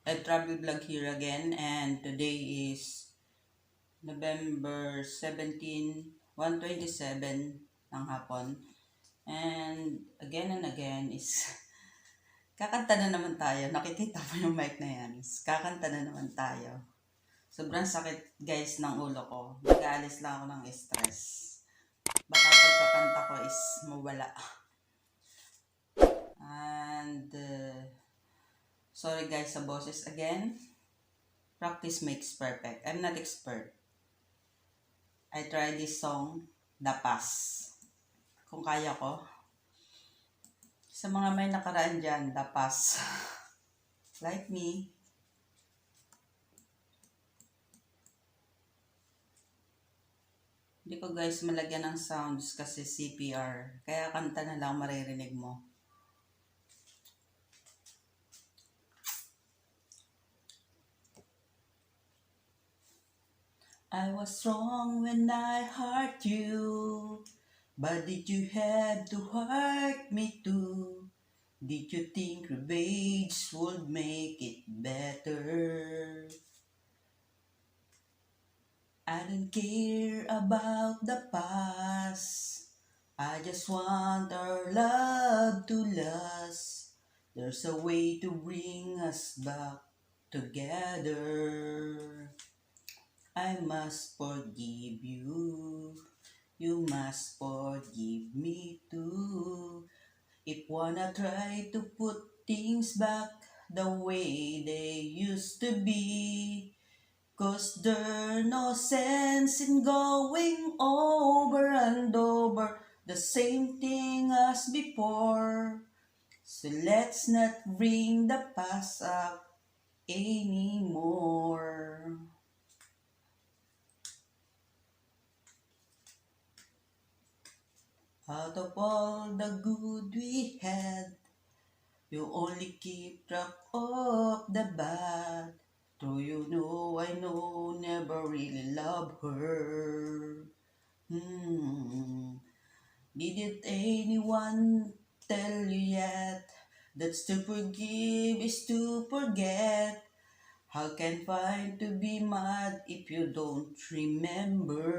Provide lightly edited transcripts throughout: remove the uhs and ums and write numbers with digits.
A travel vlog here again, and today is November 17, 1:27 ng hapon. And again is kakanta na naman tayo. Nakikita mo yung mic na yan. Kakanta na naman tayo. Sobrang sakit guys ng ulo ko. Nag-aalis lang ako ng stress. Baka pagkakanta ko is mawala. And sorry guys sa boses again. Practice makes perfect. I'm not expert. I tried this song, The Pass. Kung kaya ko. Sa mga may nakaraan dyan, The Pass. Like me. Hindi ko guys malagyan ng sounds kasi CPR. Kaya kanta na lang maririnig mo. I was wrong when I hurt you, but did you have to hurt me too? Did you think revenge would make it better? I don't care about the past. I just want our love to last. There's a way to bring us back together. I must forgive you. You must forgive me too. If wanna try to put things back the way they used to be, 'cause there's no sense in going over and over the same thing as before. So let's not bring the past up anymore. Out of all the good we had, you only keep track of the bad. Do you know I know never really love her. Didn't anyone tell you yet that to forgive is to forget? How can find to be mad if you don't remember?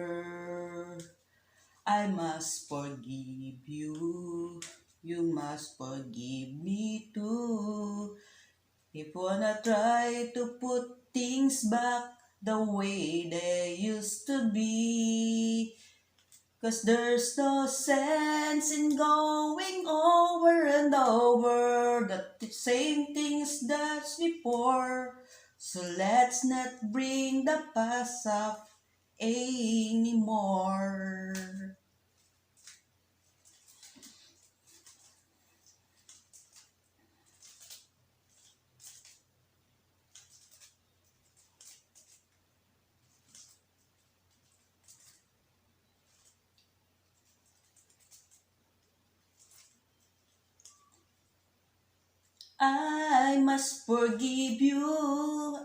I must forgive you. You must forgive me too. If wanna try to put things back the way they used to be, 'cause there's no sense in going over and over the same things that's before. So let's not bring the past up anymore. I must forgive you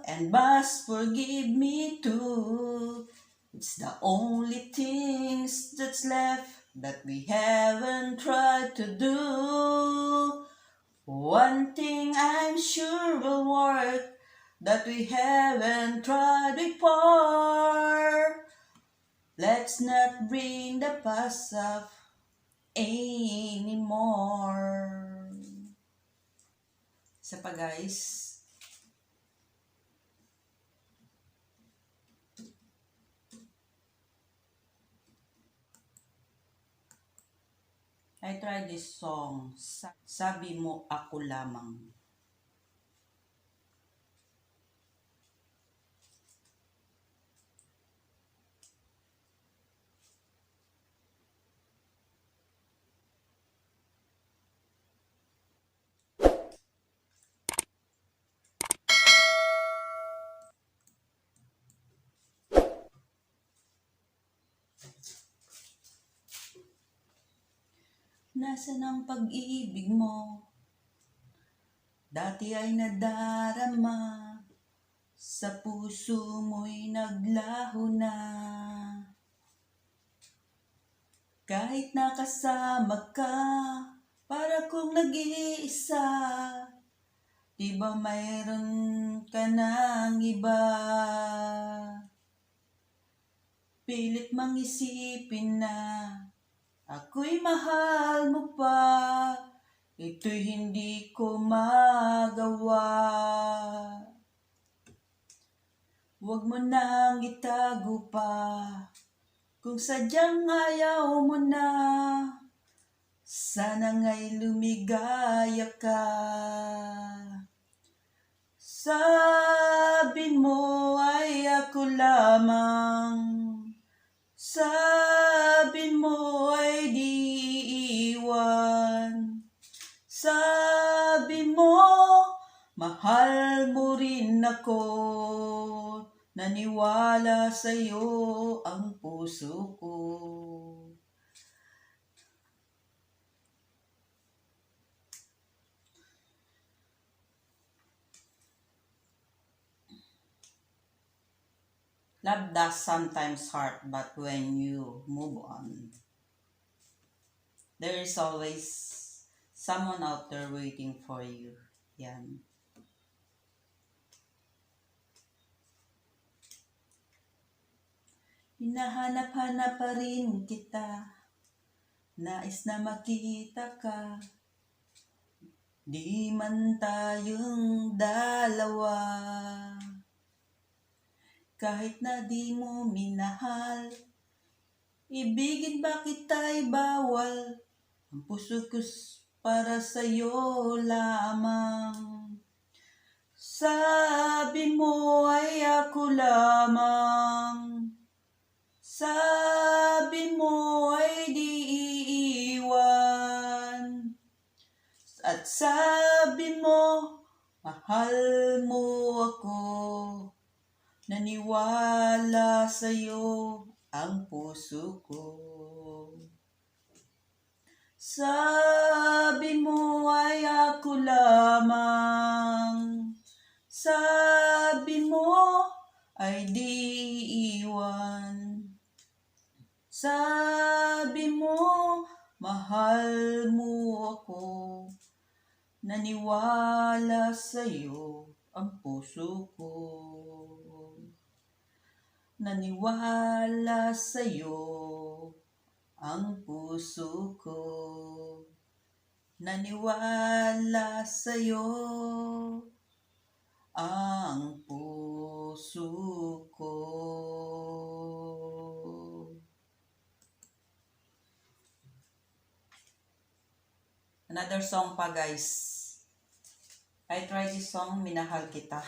and must forgive me too. It's the only things that's left that we haven't tried to do. One thing I'm sure will work that we haven't tried before. Let's not bring the past up anymore. Isa pa guys. I tried this song, Sabi Mo Ako Lamang. Nasaan ang pag-ibig mo? Dati ay nadarama, sa puso mo'y naglaho na. Kahit nakasama ka, para kung nag-iisa, di ba mayroon ka ng iba. Pilit mang isipin na ako'y mahal mo pa, ito'y hindi ko magawa. Huwag mo nang itago pa, kung sadyang ayaw mo na, sana nga'y lumigaya ka. Sabi mo ay ako lamang, sabi mo ay di iiwan, sabi mo mahal mo rin ako, naniwala sa'yo ang puso ko. Love does sometimes hurt, but when you move on, there is always someone out there waiting for you. Yan. Hinahanap-hanap pa rin kita, nais na makita ka, di man tayong dalawa. Kahit na di mo minahal, ibigin ba kita'y bawal, ang puso ko para sa'yo lamang. Sabi mo ay ako lamang, sabi mo ay di iiwan, at sabi mo mahal mo ako, naniwala sa'yo ang puso ko. Sabi mo ay ako lamang, sabi mo ay di iwan, sabi mo mahal mo ako, naniwala sa'yo ang puso ko. Naniwala sa'yo ang puso ko. Naniwala sa'yo ang puso ko. Another song pa, guys. I tried this song, Minahal Kita.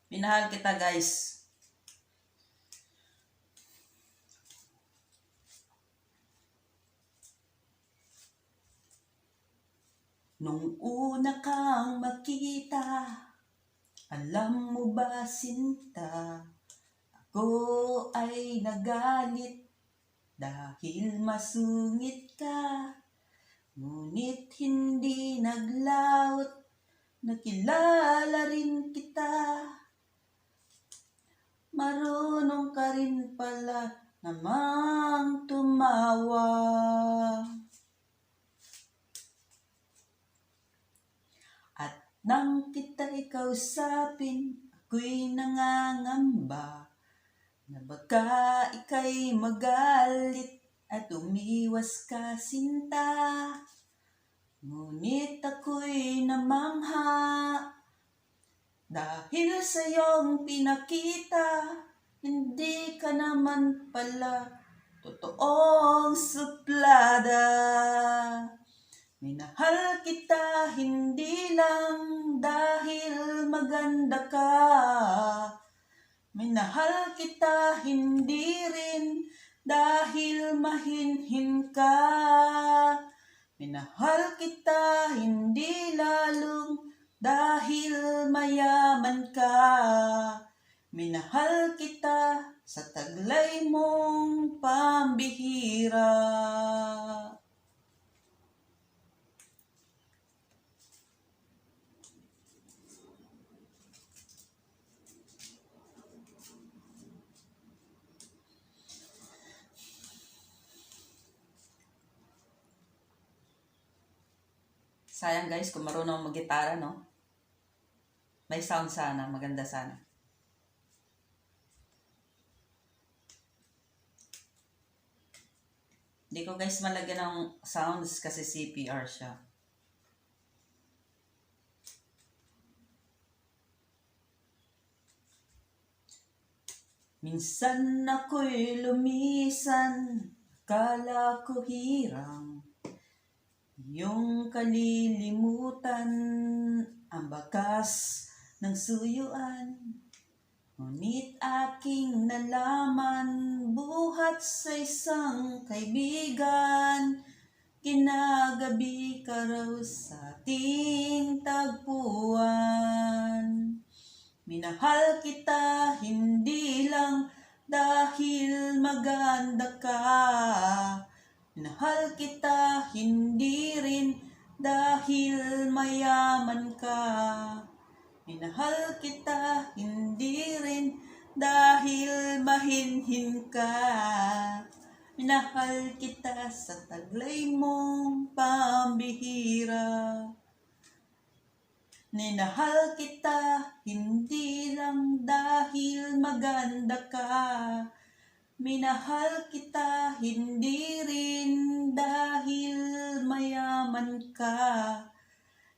Minahal kita, guys. Nung una kang makita, alam mo ba sinta, ako ay nagalit dahil masungit ka. Ngunit hindi naglaot, nakilala rin kita. Marunong ka rin pala namang tumawa. At nang kita'y kausapin, ako'y nangangamba na baka ika'y magalit at umiwas ka sinta. Ngunit ako'y namangha dahil sa iyong pinakita, hindi ka naman pala totoong suplada. Minahal kita hindi lang dahil maganda ka, minahal kita hindi rin dahil mahinhin ka. Minahal kita hindi lalong dahil mayaman ka. Minahal kita sa taglay mong pambihira. Sayang guys, kung marunong mag-gitara, no? May sound sana, maganda sana. Hindi ko guys malagyan ng sounds kasi CPR siya. Minsan ako'y lumisan, kala ko hirang yung kalilimutan, ang bakas ng suyuan. Ngunit aking nalaman, buhat sa isang kaibigan, kinagabi ka raw sa ating tagpuan. Minahal kita hindi lang dahil maganda ka. Minahal kita hindi rin dahil mayaman ka. Minahal kita hindi rin dahil mahinhin ka. Minahal kita sa taglay mong pambihira. Minahal kita hindi lang dahil maganda ka. Minahal kita hindi rin dahil mayaman ka.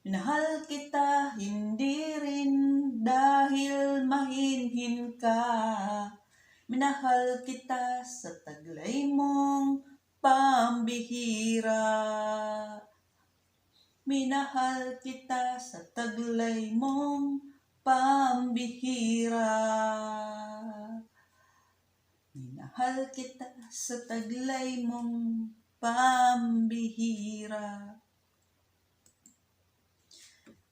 Minahal kita hindi rin dahil mahinhin ka. Minahal kita sa taglay mong pambihira. Minahal kita sa taglay mong pambihira. Minahal kita sa taglay mong pambihira.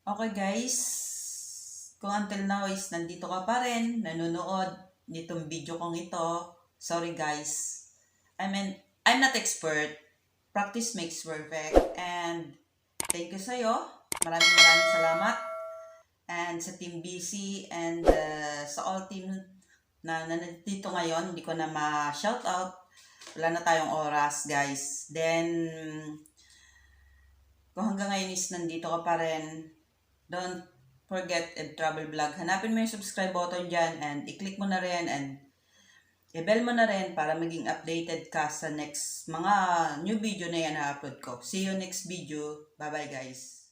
Okay guys, kung until now is nandito ka pa rin, nanonood nitong video kong ito, sorry guys. I'm not expert. Practice makes perfect. And thank you sa'yo. Maraming salamat. And sa Team BC and sa all team na nandito ngayon, hindi ko na ma-shoutout. Wala na tayong oras guys. Then, kung hanggang ngayon is nandito ka pa rin, don't forget and travel vlog. Hanapin mo yung subscribe button dyan and i-click mo na rin and i-bell mo na rin para maging updated ka sa next mga new video na yan na upload ko. See you next video. Bye bye guys.